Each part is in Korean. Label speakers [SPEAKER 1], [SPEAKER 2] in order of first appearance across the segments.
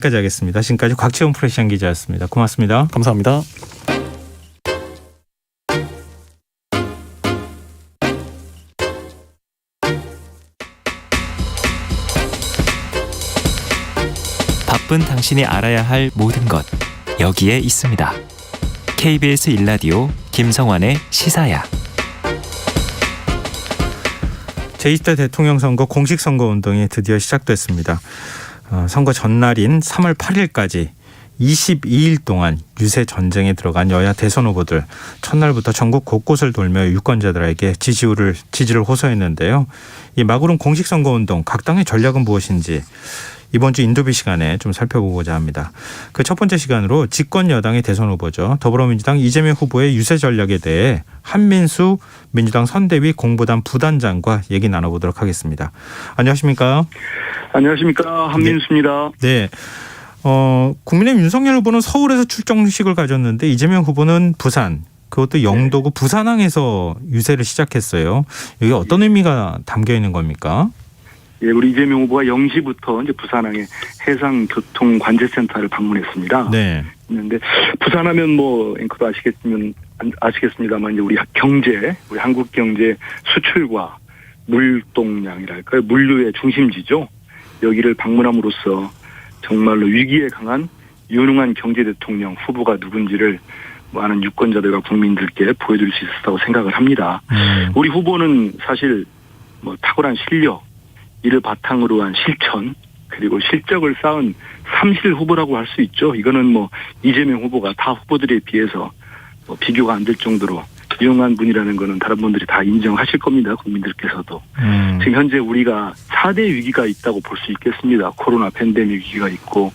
[SPEAKER 1] 여기까지 하겠습니다. 지금까지 곽지원 프레시안 기자였습니다. 고맙습니다.
[SPEAKER 2] 감사합니다.
[SPEAKER 3] 바쁜 당신이 알아야 할 모든 것 여기에 있습니다. KBS 1라디오 김성환의 시사야.
[SPEAKER 1] 제20대 대통령 선거 공식 선거 운동이 드디어 시작됐습니다. 선거 전날인 3월 8일까지 22일 동안 유세 전쟁에 들어간 여야 대선 후보들 첫날부터 전국 곳곳을 돌며 유권자들에게 지지를 호소했는데요. 이 마구름 공식 선거 운동 각 당의 전략은 무엇인지 이번 주 인터뷰 시간에 좀 살펴보고자 합니다. 그 첫 번째 시간으로 집권 여당의 대선 후보죠. 더불어민주당 이재명 후보의 유세 전략에 대해 한민수 민주당 선대위 공보단 부단장과 얘기 나눠보도록 하겠습니다. 안녕하십니까?
[SPEAKER 4] 안녕하십니까? 한민수입니다.
[SPEAKER 1] 네. 국민의힘 윤석열 후보는 서울에서 출정식을 가졌는데 이재명 후보는 부산, 그것도 영도구 부산항에서 유세를 시작했어요. 이게 어떤 의미가 담겨 있는 겁니까?
[SPEAKER 4] 예, 우리 이재명 후보가 0시부터 이제 부산항의 해상교통관제센터를 방문했습니다.
[SPEAKER 1] 네.
[SPEAKER 4] 그런데 부산하면 뭐 앵커도 아시겠습니다만 이제 우리 경제, 우리 한국 경제 수출과 물동량이랄까요, 물류의 중심지죠. 여기를 방문함으로써 정말로 위기에 강한 유능한 경제 대통령 후보가 누군지를 많은 유권자들과 국민들께 보여줄 수 있었다고 생각을 합니다. 우리 후보는 사실 뭐 탁월한 실력, 이를 바탕으로 한 실천, 그리고 실적을 쌓은 삼실 후보라고 할 수 있죠. 이거는 뭐 이재명 후보가 타 후보들에 비해서 뭐 비교가 안 될 정도로 유용한 분이라는 거는 다른 분들이 다 인정하실 겁니다. 국민들께서도. 지금 현재 우리가 4대 위기가 있다고 볼 수 있겠습니다. 코로나 팬데믹 위기가 있고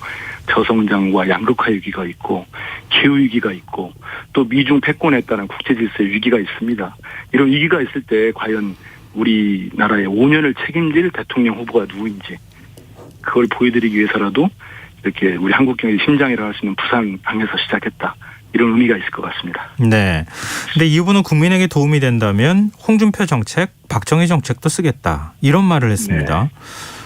[SPEAKER 4] 저성장과 양극화 위기가 있고 기후 위기가 있고 또 미중 패권에 따른 국제 질서의 위기가 있습니다. 이런 위기가 있을 때 과연 우리나라의 5년을 책임질 대통령 후보가 누구인지 그걸 보여드리기 위해서라도 이렇게 우리 한국 경제 심장이라고 할 수 있는 부산항에서 시작했다. 이런 의미가 있을 것 같습니다.
[SPEAKER 1] 네. 근데 이 후보는 국민에게 도움이 된다면 홍준표 정책, 박정희 정책도 쓰겠다. 이런 말을 했습니다.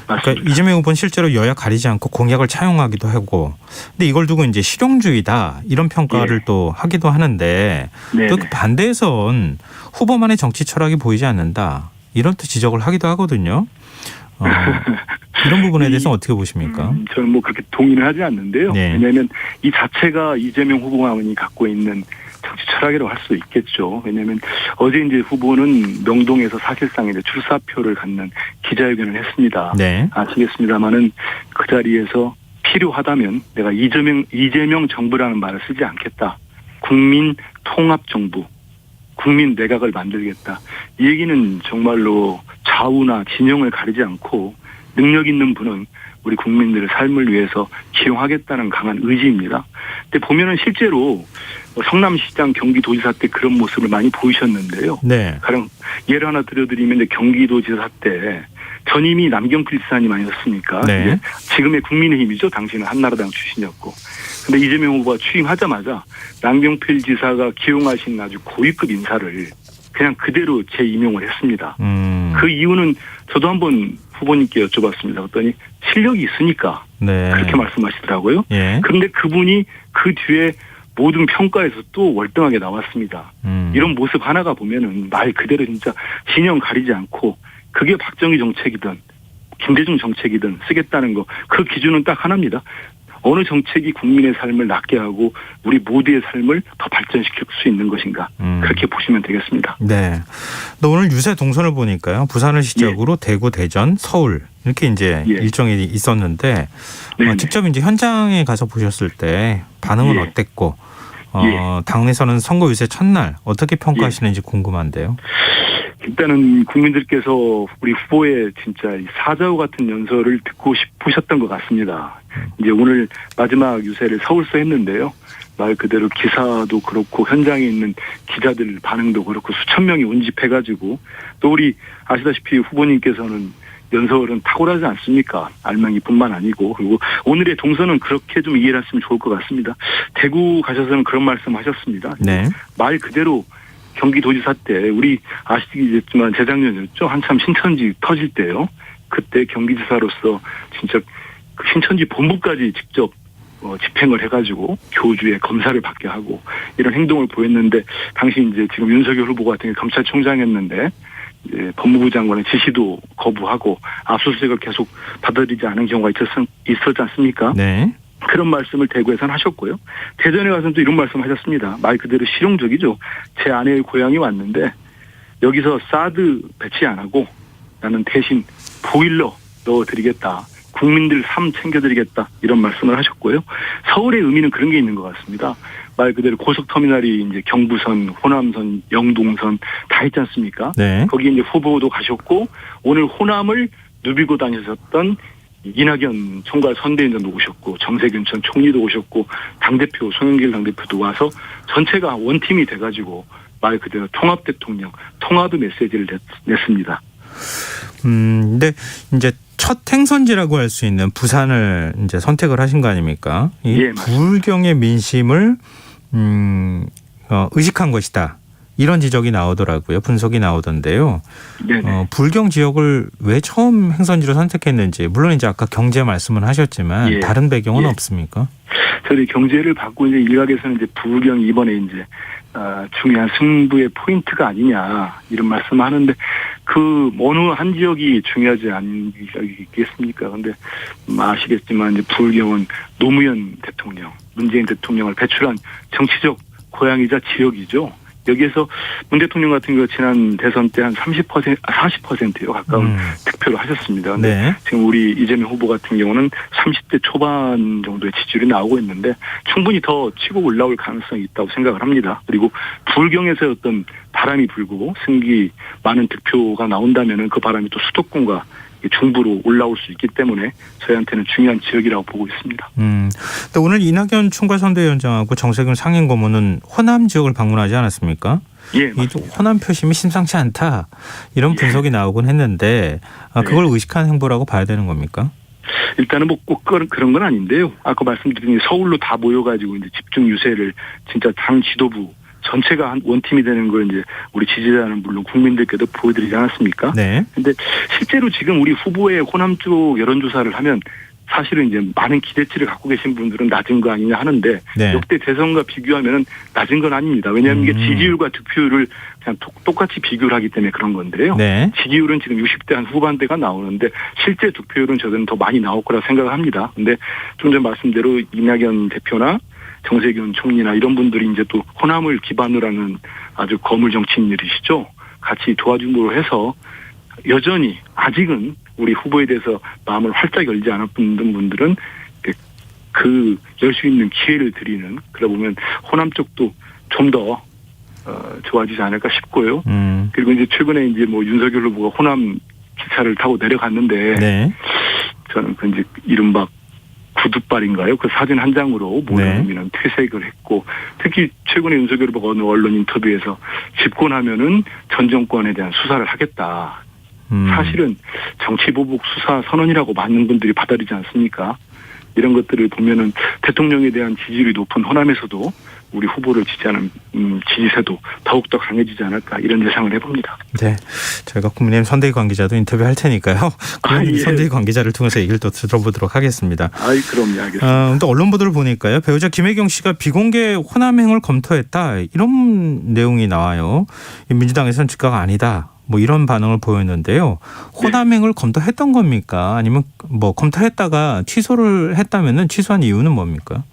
[SPEAKER 4] 네.
[SPEAKER 1] 그러니까 이재명 후보는 실제로 여야 가리지 않고 공약을 차용하기도 하고, 근데 이걸 두고 이제 실용주의다 이런 평가를 또 하기도 하는데 또 그 반대에선 후보만의 정치 철학이 보이지 않는다 이런 또 지적을 하기도 하거든요. 이런 부분에 대해서 어떻게 보십니까?
[SPEAKER 4] 저는 뭐 그렇게 동의는 하지 않는데요.
[SPEAKER 1] 네.
[SPEAKER 4] 왜냐하면 이 자체가 이재명 후보만이 갖고 있는 정치 철학이라고 할 수 있겠죠. 왜냐하면 어제 이제 후보는 명동에서 사실상 이제 출사표를 갖는 기자회견을 했습니다.
[SPEAKER 1] 네.
[SPEAKER 4] 아시겠습니다만은 그 자리에서 필요하다면 내가 이재명 정부라는 말을 쓰지 않겠다. 국민 통합 정부, 국민 내각을 만들겠다. 이 얘기는 정말로 좌우나 진영을 가리지 않고 능력 있는 분은 우리 국민들의 삶을 위해서 기용하겠다는 강한 의지입니다. 근데 보면은 실제로 성남시장 경기도지사 때 그런 모습을 많이 보이셨는데요.
[SPEAKER 1] 네.
[SPEAKER 4] 가령 예를 하나 들어드리면 이제 경기도지사 때 전임이 남경필 지사님 아니었습니까?
[SPEAKER 1] 네.
[SPEAKER 4] 지금의 국민의힘이죠. 당시는 한나라당 출신이었고. 근데 이재명 후보가 취임하자마자 남경필 지사가 기용하신 아주 고위급 인사를 그냥 그대로 재임용을 했습니다. 그 이유는 저도 한번 후보님께 여쭤봤습니다. 그랬더니 실력이 있으니까
[SPEAKER 1] 네.
[SPEAKER 4] 그렇게 말씀하시더라고요.
[SPEAKER 1] 예.
[SPEAKER 4] 그런데 그분이 그 뒤에 모든 평가에서 또 월등하게 나왔습니다. 이런 모습 하나가 보면은 말 그대로 진짜 진영 가리지 않고 그게 박정희 정책이든 김대중 정책이든 쓰겠다는 거 그 기준은 딱 하나입니다. 어느 정책이 국민의 삶을 낫게 하고 우리 모두의 삶을 더 발전시킬 수 있는 것인가 그렇게 보시면 되겠습니다.
[SPEAKER 1] 네. 또 오늘 유세 동선을 보니까요. 부산을 시작으로 대구, 대전, 서울 이렇게 이제 일정이 있었는데 직접 이제 현장에 가서 보셨을 때 반응은 어땠고 당에서는 선거 유세 첫날 어떻게 평가하시는지 궁금한데요.
[SPEAKER 4] 일단은 국민들께서 우리 후보의 진짜 사자우 같은 연설을 듣고 싶으셨던 것 같습니다. 이제 오늘 마지막 유세를 서울서 했는데요. 말 그대로 기사도 그렇고 현장에 있는 기자들 반응도 그렇고 수천 명이 운집해가지고 또 우리 아시다시피 후보님께서는 연설은 탁월하지 않습니까? 알맹이뿐만 아니고 그리고 오늘의 동선은 그렇게 좀 이해를 했으면 좋을 것 같습니다. 대구 가셔서는 그런 말씀하셨습니다.
[SPEAKER 1] 네.
[SPEAKER 4] 말 그대로 경기도지사 때 우리 아시겠지만 재작년이었죠. 한참 신천지 터질 때요. 그때 경기지사로서 진짜 그 신천지 본부까지 직접 집행을 해가지고 교주의 검사를 받게 하고 이런 행동을 보였는데 당시 이제 지금 윤석열 후보 같은 게 검찰총장이었는데 이제 법무부 장관의 지시도 거부하고 압수수색을 계속 받아들이지 않은 경우가 있었지 않습니까?
[SPEAKER 1] 네.
[SPEAKER 4] 그런 말씀을 대구에서는 하셨고요. 대전에 가서는 또 이런 말씀하셨습니다. 말 그대로 실용적이죠. 제 아내의 고향이 왔는데 여기서 사드 배치 안 하고 나는 대신 보일러 넣어드리겠다. 국민들 삶 챙겨드리겠다. 이런 말씀을 하셨고요. 서울의 의미는 그런 게 있는 것 같습니다. 말 그대로 고속터미널이 이제 경부선, 호남선, 영동선 다 있지 않습니까?
[SPEAKER 1] 네.
[SPEAKER 4] 거기 이제 후보도 가셨고 오늘 호남을 누비고 다니셨던 이낙연 총괄 선대위원장도 오셨고 정세균 전 총리도 오셨고 당대표 송영길 당대표도 와서 전체가 원팀이 돼가지고 말 그대로 통합 대통령, 통합의 메시지를 냈습니다.
[SPEAKER 1] 근데 이제 첫 행선지라고 할 수 있는 부산을 이제 선택을 하신 거 아닙니까? 이
[SPEAKER 4] 예,
[SPEAKER 1] 불경의 민심을 의식한 것이다. 이런 지적이 나오더라고요. 분석이 나오던데요.
[SPEAKER 4] 네네.
[SPEAKER 1] 불경 지역을 왜 처음 행선지로 선택했는지 물론 이제 아까 경제 말씀은 하셨지만
[SPEAKER 4] 예.
[SPEAKER 1] 다른 배경은
[SPEAKER 4] 예.
[SPEAKER 1] 없습니까?
[SPEAKER 4] 저희 경제를 받고 이제 일각에서는 이제 불경이 이번에 이제 중요한 승부의 포인트가 아니냐 이런 말씀하는데 그 어느 한 지역이 중요하지 않겠습니까? 근데 아시겠지만 이제 불경은 노무현 대통령, 문재인 대통령을 배출한 정치적 고향이자 지역이죠. 여기에서 문 대통령 같은 경우 지난 대선 때 한 40%요 가까운 득표를 하셨습니다. 근데
[SPEAKER 1] 네.
[SPEAKER 4] 지금 우리 이재명 후보 같은 경우는 30대 초반 정도의 지지율이 나오고 있는데 충분히 더 치고 올라올 가능성이 있다고 생각을 합니다. 그리고 불경에서 어떤 바람이 불고 승기 많은 득표가 나온다면은 그 바람이 또 수도권과 중부로 올라올 수 있기 때문에 저희한테는 중요한 지역이라고 보고 있습니다.
[SPEAKER 1] 또 오늘 이낙연 총괄선대위원장하고 정세균 상임고문은 호남 지역을 방문하지 않았습니까?
[SPEAKER 4] 예,
[SPEAKER 1] 이
[SPEAKER 4] 맞습니다.
[SPEAKER 1] 호남 표심이 심상치 않다 이런 분석이 나오곤 했는데 그걸 의식한 행보라고 봐야 되는 겁니까?
[SPEAKER 4] 일단은 뭐 꼭 그런 건 아닌데요. 아까 말씀드린 서울로 다 모여가지고 이제 집중 유세를 진짜 당 지도부 전체가 한 원팀이 되는 걸 이제 우리 지지자는 물론 국민들께도 보여드리지 않았습니까?
[SPEAKER 1] 네.
[SPEAKER 4] 근데 실제로 지금 우리 후보의 호남 쪽 여론조사를 하면 사실은 이제 많은 기대치를 갖고 계신 분들은 낮은 거 아니냐 하는데
[SPEAKER 1] 네.
[SPEAKER 4] 역대 대선과 비교하면은 낮은 건 아닙니다. 왜냐하면 이게 지지율과 득표율을 그냥 똑같이 비교를 하기 때문에 그런 건데요.
[SPEAKER 1] 네.
[SPEAKER 4] 지지율은 지금 60대 한 후반대가 나오는데 실제 득표율은 저는 더 많이 나올 거라 생각을 합니다. 근데 좀 전 말씀대로 이낙연 대표나 정세균 총리나 이런 분들이 이제 또 호남을 기반으로 하는 아주 거물 정치인들이시죠. 같이 도와줌으로 해서 여전히 아직은 우리 후보에 대해서 마음을 활짝 열지 않았던 분들은 그 열 수 있는 기회를 드리는 그러다 보면 호남 쪽도 좀 더 좋아지지 않을까 싶고요. 그리고 이제 최근에 이제 뭐 윤석열 후보가 호남 기차를 타고 내려갔는데
[SPEAKER 1] 네.
[SPEAKER 4] 저는 그 이제 이른바 구두발인가요? 그 사진 한 장으로 모든 국민은 퇴색을 했고 특히 최근에 윤석열 후보가 어느 언론 인터뷰에서 집권하면은 전 정권에 대한 수사를 하겠다. 사실은 정치보복 수사 선언이라고 많은 분들이 받아들이지 않습니까? 이런 것들을 보면은 대통령에 대한 지지율이 높은 호남에서도 우리 후보를 지지하는 지지세도 더욱더 강해지지 않을까 이런 예상을 해봅니다.
[SPEAKER 1] 네, 저희가 국민의힘 선대위 관계자도 인터뷰할 테니까요. 국민의힘
[SPEAKER 4] 예.
[SPEAKER 1] 선대위 관계자를 통해서 얘기를 또 들어보도록 하겠습니다.
[SPEAKER 4] 그럼요, 알겠습니다.
[SPEAKER 1] 근데 언론 보도를 보니까요, 배우자 김혜경 씨가 비공개 호남행을 검토했다 이런 내용이 나와요. 민주당에서는 즉각 아니다. 뭐 이런 반응을 보였는데요. 호남행을 검토했던 겁니까? 아니면 뭐 검토했다가 취소를 했다면은 취소한 이유는 뭡니까?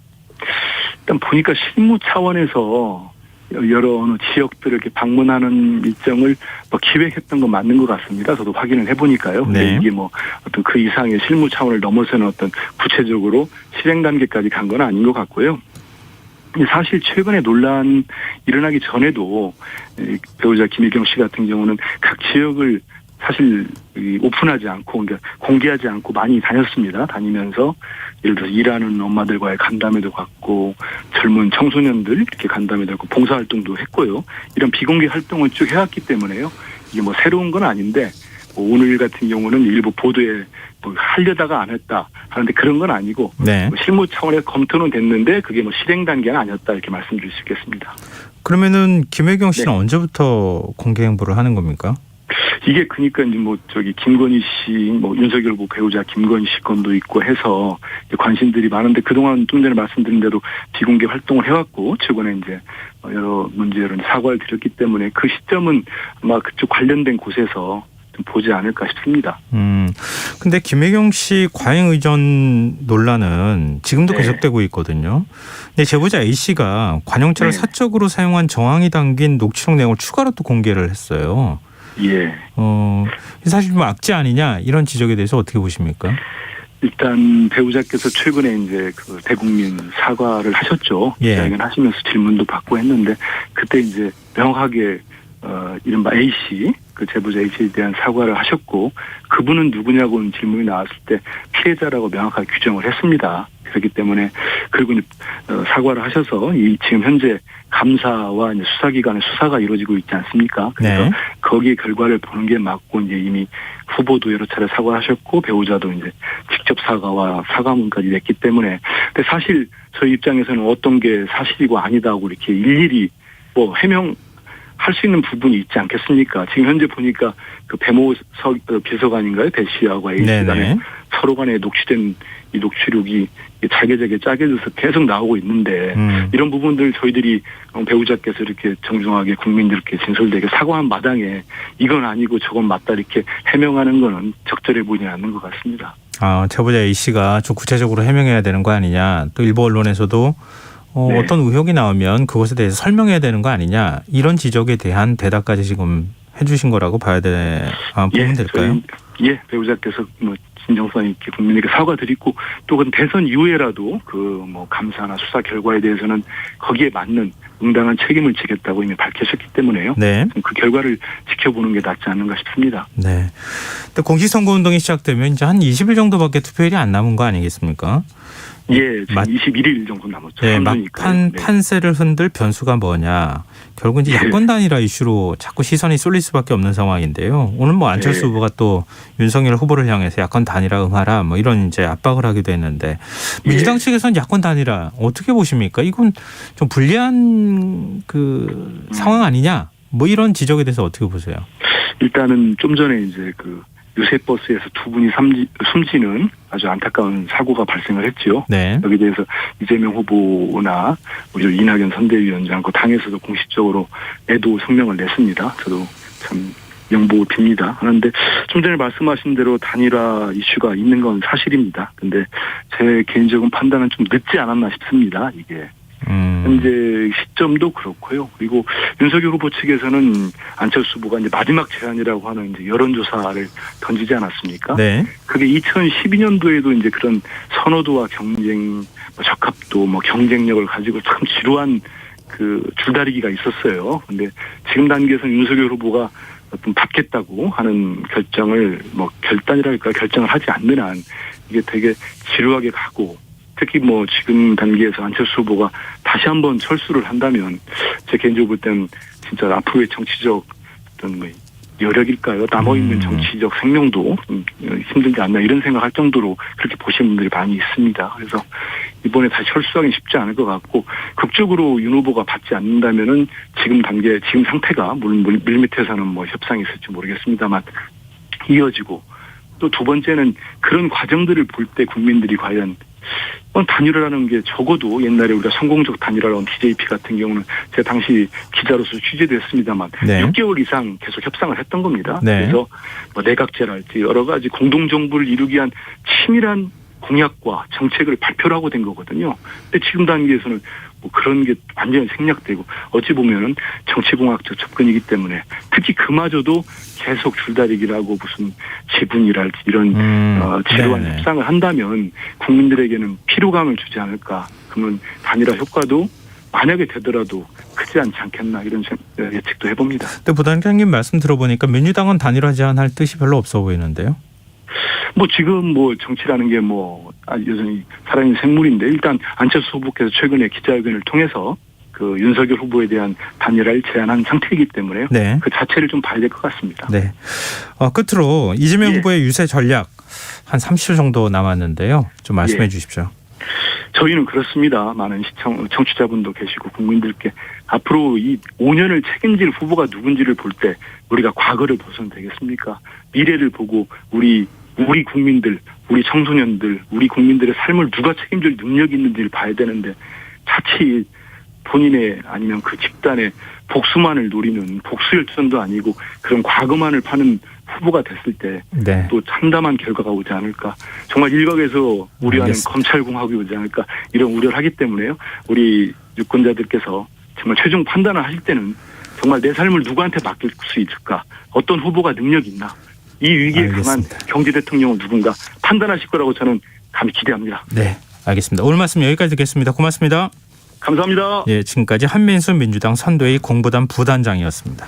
[SPEAKER 4] 일단 보니까 실무 차원에서 여러 어느 지역들을 이렇게 방문하는 일정을 뭐 기획했던 건 맞는 것 같습니다. 저도 확인을 해보니까요. 근데
[SPEAKER 1] 네.
[SPEAKER 4] 이게 뭐 어떤 그 이상의 실무 차원을 넘어서는 어떤 구체적으로 실행 단계까지 간 건 아닌 것 같고요. 사실 최근에 논란 일어나기 전에도 배우자 김혜경 씨 같은 경우는 각 지역을 사실 오픈하지 않고 그러니까 공개하지 않고 많이 다녔습니다. 다니면서 예를 들어서 일하는 엄마들과의 간담회도 갖고 젊은 청소년들 이렇게 간담회도 갖고 봉사활동도 했고요. 이런 비공개 활동을 쭉 해왔기 때문에요. 이게 뭐 새로운 건 아닌데 뭐 오늘 같은 경우는 일부 보도에 뭐 하려다가 안 했다 하는데 그런 건 아니고
[SPEAKER 1] 네.
[SPEAKER 4] 뭐 실무 차원에서 검토는 됐는데 그게 뭐 실행 단계는 아니었다 이렇게 말씀드릴 수 있겠습니다.
[SPEAKER 1] 그러면은 김혜경 씨는
[SPEAKER 4] 네.
[SPEAKER 1] 언제부터 공개 행보를 하는 겁니까?
[SPEAKER 4] 이게 그러니까 이제 뭐 저기 김건희 씨, 뭐 윤석열 후보 배우자 김건희 씨 건도 있고 해서 관심들이 많은데 그동안 좀 전에 말씀드린 대로 비공개 활동을 해왔고 최근에 이제 여러 문제로 사과를 드렸기 때문에 그 시점은 아마 그쪽 관련된 곳에서 좀 보지 않을까 싶습니다.
[SPEAKER 1] 근데 김혜경 씨 과잉 의전 논란은 지금도
[SPEAKER 4] 네. 계속되고
[SPEAKER 1] 계속되고 있거든요. 근데 제보자 A 씨가 관용차를
[SPEAKER 4] 네.
[SPEAKER 1] 사적으로 사용한 정황이 담긴 녹취록 내용을 추가로 또 공개를 했어요.
[SPEAKER 4] 예.
[SPEAKER 1] 사실 뭐 악재 아니냐 이런 지적에 대해서 어떻게 보십니까?
[SPEAKER 4] 일단 배우자께서 최근에 이제 그 대국민 사과를 하셨죠.
[SPEAKER 1] 예.
[SPEAKER 4] 기자회견하시면서 질문도 받고 했는데 그때 이제 명확하게 이른바 A 씨, 그 제보자 A 씨에 대한 사과를 하셨고 그분은 누구냐고는 질문이 나왔을 때 피해자라고 명확하게 규정을 했습니다. 그렇기 때문에 그리고 이제 사과를 하셔서 이 지금 현재 감사와 이제 수사기관의 수사가 이루어지고 있지 않습니까? 그래서
[SPEAKER 1] 네.
[SPEAKER 4] 거기에 결과를 보는 게 맞고 이제 이미 후보도 여러 차례 사과하셨고 배우자도 이제 직접 사과와 사과문까지 냈기 때문에 근데 사실 저희 입장에서는 어떤 게 사실이고 아니다고 이렇게 일일이 뭐 해명할 수 있는 부분이 있지 않겠습니까? 지금 현재 보니까 그 배모 비서관인가요? 배 씨하고 A 씨 간에
[SPEAKER 1] 네네.
[SPEAKER 4] 서로 간에 녹취된 이 녹취록이 자개자개 짜겨져서 계속 나오고 있는데 이런 부분들 저희들이 배우자께서 이렇게 정중하게 국민들께 진솔되게 사과한 마당에 이건 아니고 저건 맞다 이렇게 해명하는 거는 적절해 보이지 않는 것 같습니다.
[SPEAKER 1] 제보자 A 씨가 좀 구체적으로 해명해야 되는 거 아니냐. 또 일부 언론에서도
[SPEAKER 4] 네.
[SPEAKER 1] 어떤 의혹이 나오면 그것에 대해서 설명해야 되는 거 아니냐. 이런 지적에 대한 대답까지 지금 해주신 거라고 보면 될까요?
[SPEAKER 4] 예, 배우자께서 뭐 진정성 있게 국민에게 사과드리고 또 그 대선 이후에라도 그 뭐 감사나 수사 결과에 대해서는 거기에 맞는 응당한 책임을 지겠다고 이미 밝히셨기 때문에요.
[SPEAKER 1] 네.
[SPEAKER 4] 그 결과를 지켜보는 게 낫지 않는가 싶습니다.
[SPEAKER 1] 네. 근데 공식선거운동이 시작되면 이제 한 20일 정도밖에 투표일이 안 남은 거 아니겠습니까?
[SPEAKER 4] 예, 지금 21일 정도 남았죠.
[SPEAKER 1] 네,
[SPEAKER 4] 3주니까요.
[SPEAKER 1] 막판
[SPEAKER 4] 네.
[SPEAKER 1] 판세를 흔들 변수가 뭐냐. 결국 이제
[SPEAKER 4] 네.
[SPEAKER 1] 야권 단일화 이슈로 자꾸 시선이 쏠릴 수밖에 없는 상황인데요. 오늘 뭐 안철수
[SPEAKER 4] 네.
[SPEAKER 1] 후보가 또 윤석열 후보를 향해서 야권 단일화 응하라 뭐 이런 이제 압박을 하기도 했는데 민주당 측에서는 야권 단일화 어떻게 보십니까? 이건 좀 불리한 그 상황 아니냐? 뭐 이런 지적에 대해서 어떻게 보세요?
[SPEAKER 4] 일단은 좀 전에 이제 그 유세버스에서 두 분이 숨지는 아주 안타까운 사고가 발생을 했죠.
[SPEAKER 1] 네.
[SPEAKER 4] 여기에 대해서 이재명 후보나 우리 이낙연 선대위원장 그 당에서도 공식적으로 애도 성명을 냈습니다. 저도 참 명복을 빕니다. 하는데 좀 전에 말씀하신 대로 단일화 이슈가 있는 건 사실입니다. 근데 제 개인적인 판단은 좀 늦지 않았나 싶습니다. 이게. 현재 시점도 그렇고요. 그리고 윤석열 후보 측에서는 안철수 후보가 이제 마지막 제안이라고 하는 이제 여론조사를 던지지 않았습니까? 네. 그게 2012년도에도 이제 그런 선호도와 경쟁, 적합도, 경쟁력을 가지고 참 지루한 그 줄다리기가 있었어요. 근데 지금 단계에서는 윤석열 후보가 어떤 받겠다고 하는 결정을 결단이랄까 결정을 하지 않는 한 이게 되게 지루하게 가고 특히 지금 단계에서 안철수 후보가 다시 한번 철수를 한다면 제 개인적으로 볼 때는 진짜 앞으로의 정치적 어떤 여력일까요? 남아있는 정치적 생명도 힘들지 않나 이런 생각할 정도로 그렇게 보시는 분들이 많이 있습니다. 그래서 이번에 다시 철수하기는 쉽지 않을 것 같고 극적으로 윤 후보가 받지 않는다면은 지금 단계, 지금 상태가 물론 밀밑에서는 협상이 있을지 모르겠습니다만 이어지고 또 두 번째는 그런 과정들을 볼 때 국민들이 과연 단일화라는 게 적어도 옛날에 우리가 성공적 단일화라는 TJP 같은 경우는 제가 당시 기자로서 취재도 했습니다만
[SPEAKER 1] 네.
[SPEAKER 4] 6개월 이상 계속 협상을 했던 겁니다.
[SPEAKER 1] 네.
[SPEAKER 4] 그래서 내각제랄지 여러 가지 공동정부를 이루기 위한 치밀한 공약과 정책을 발표를 하고 된 거거든요. 근데 지금 단계에서는 그런 게 완전히 생략되고 어찌 보면은 정치공학적 접근이기 때문에 특히 그마저도 계속 줄다리기라고 무슨 지분이랄지 이런 지루한
[SPEAKER 1] 네네.
[SPEAKER 4] 협상을 한다면 국민들에게는 피로감을 주지 않을까. 그러면 단일화 효과도 만약에 되더라도 크지 않지 않겠나 이런 예측도 해봅니다.
[SPEAKER 1] 근데 부단장님 말씀 들어보니까 민주당은 단일화 제안할 뜻이 별로 없어 보이는데요.
[SPEAKER 4] 지금 정치라는 게 여전히 살아있는 생물인데 일단 안철수 후보께서 최근에 기자회견을 통해서 그 윤석열 후보에 대한 단일화를 제안한 상태이기 때문에
[SPEAKER 1] 네.
[SPEAKER 4] 그 자체를 좀 봐야 될 것 같습니다.
[SPEAKER 1] 네. 끝으로 이재명
[SPEAKER 4] 예.
[SPEAKER 1] 후보의 유세 전략 한 30초 정도 남았는데요. 좀 말씀해 주십시오.
[SPEAKER 4] 저희는 그렇습니다. 많은 청취자분도 계시고 국민들께 앞으로 이 5년을 책임질 후보가 누군지를 볼 때 우리가 과거를 보서는 되겠습니까? 미래를 보고 우리 국민들, 우리 청소년들, 우리 국민들의 삶을 누가 책임질 능력이 있는지를 봐야 되는데 자칫 본인의 아니면 그 집단의 복수만을 노리는 복수열전도 아니고 그런 과거만을 파는 후보가 됐을 때 또
[SPEAKER 1] 네.
[SPEAKER 4] 참담한 결과가 오지 않을까. 정말 일각에서 우려하는
[SPEAKER 1] 알겠습니다.
[SPEAKER 4] 검찰공화국이 오지 않을까 이런 우려를 하기 때문에요. 우리 유권자들께서 정말 최종 판단을 하실 때는 정말 내 삶을 누구한테 맡길 수 있을까. 어떤 후보가 능력이 있나. 이 위기에 강한
[SPEAKER 1] 알겠습니다.
[SPEAKER 4] 경제 대통령은 누군가 판단하실 거라고 저는 감히 기대합니다.
[SPEAKER 1] 네, 알겠습니다. 오늘 말씀 여기까지 듣겠습니다. 고맙습니다.
[SPEAKER 4] 감사합니다.
[SPEAKER 1] 예, 지금까지 한민수 민주당 선대위 공보단 부단장이었습니다.